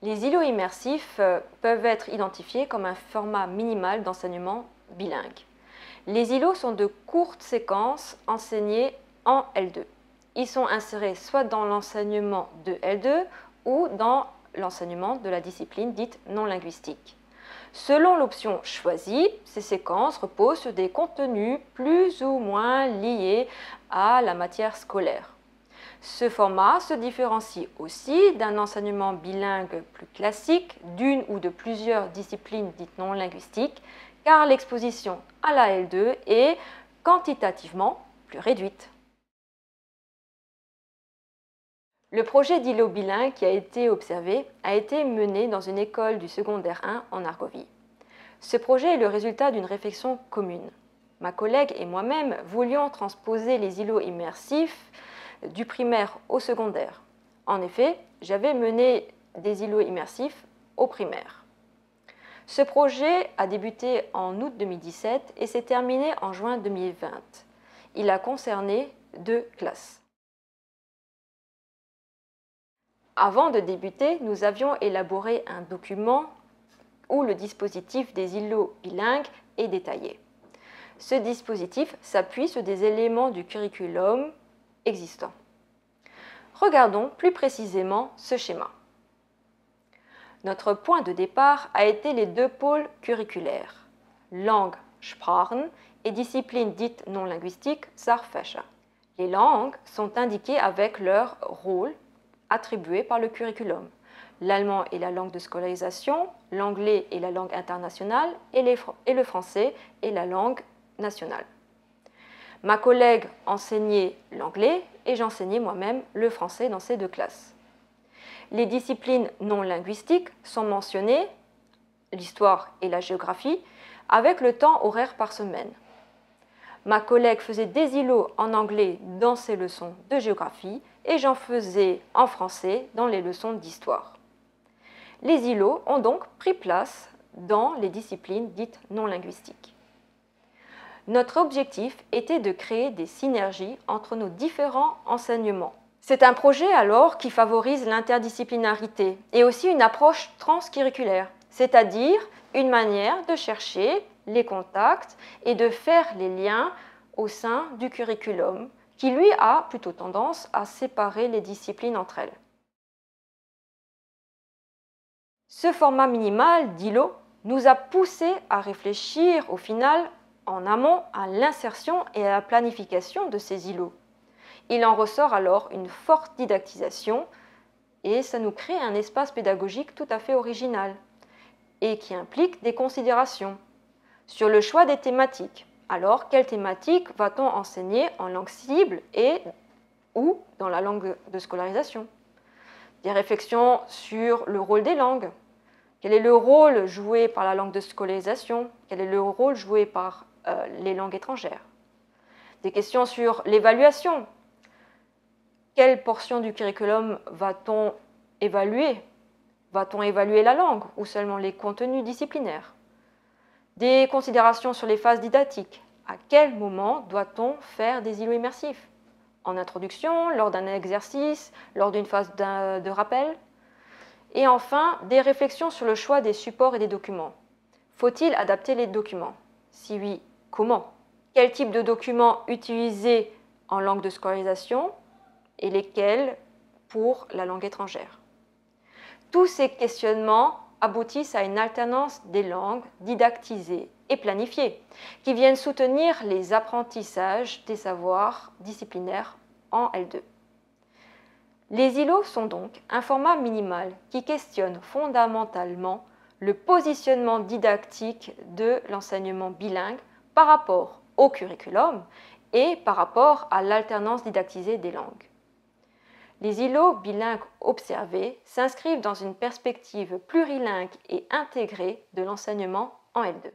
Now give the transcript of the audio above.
Les îlots immersifs peuvent être identifiés comme un format minimal d'enseignement bilingue. Les îlots sont de courtes séquences enseignées en L2. Ils sont insérés soit dans l'enseignement de L2 ou dans l'enseignement de la discipline dite non linguistique. Selon l'option choisie, ces séquences reposent sur des contenus plus ou moins liés à la matière scolaire. Ce format se différencie aussi d'un enseignement bilingue plus classique d'une ou de plusieurs disciplines dites non linguistiques, car l'exposition à la L2 est quantitativement plus réduite. Le projet d'îlot bilingue qui a été observé a été mené dans une école du secondaire 1 en Argovie. Ce projet est le résultat d'une réflexion commune. Ma collègue et moi-même voulions transposer les îlots immersifs du primaire au secondaire. En effet, j'avais mené des îlots immersifs au primaire. Ce projet a débuté en août 2017 et s'est terminé en juin 2020. Il a concerné 2 classes. Avant de débuter, nous avions élaboré un document où le dispositif des îlots bilingues est détaillé. Ce dispositif s'appuie sur des éléments du curriculum existant. Regardons plus précisément ce schéma. Notre point de départ a été les 2 pôles curriculaires, langue, Sprachen, et discipline dite non linguistique, Sachfächer. Les langues sont indiquées avec leur rôle attribué par le curriculum. L'allemand est la langue de scolarisation, l'anglais est la langue internationale et le français est la langue nationale. Ma collègue enseignait l'anglais et j'enseignais moi-même le français dans ces 2 classes. Les disciplines non linguistiques sont mentionnées, l'histoire et la géographie, avec le temps horaire par semaine. Ma collègue faisait des îlots en anglais dans ses leçons de géographie et j'en faisais en français dans les leçons d'histoire. Les îlots ont donc pris place dans les disciplines dites non linguistiques. Notre objectif était de créer des synergies entre nos différents enseignements. C'est un projet alors qui favorise l'interdisciplinarité et aussi une approche transcurriculaire, c'est-à-dire une manière de chercher les contacts et de faire les liens au sein du curriculum qui lui a plutôt tendance à séparer les disciplines entre elles. Ce format minimal d'îlot nous a poussé à réfléchir au final en amont à l'insertion et à la planification de ces îlots. Il en ressort alors une forte didactisation et ça nous crée un espace pédagogique tout à fait original et qui implique des considérations sur le choix des thématiques. Alors, quelles thématiques va-t-on enseigner en langue cible et ou dans la langue de scolarisation? Des réflexions sur le rôle des langues. Quel est le rôle joué par la langue de scolarisation? Quel est le rôle joué par les langues étrangères? Des questions sur l'évaluation. Quelle portion du curriculum va-t-on évaluer? Va-t-on évaluer la langue ou seulement les contenus disciplinaires? Des considérations sur les phases didactiques. À quel moment doit-on faire des îlots immersifs? En introduction, lors d'un exercice, lors d'une phase de rappel? Et enfin, des réflexions sur le choix des supports et des documents. Faut-il adapter les documents? Si oui, comment? Quel type de documents utiliser en langue de scolarisation et lesquels pour la langue étrangère? Tous ces questionnements aboutissent à une alternance des langues didactisées et planifiées qui viennent soutenir les apprentissages des savoirs disciplinaires en L2. Les îlots sont donc un format minimal qui questionne fondamentalement le positionnement didactique de l'enseignement bilingue par rapport au curriculum et par rapport à l'alternance didactisée des langues. Les îlots bilingues observés s'inscrivent dans une perspective plurilingue et intégrée de l'enseignement en L2.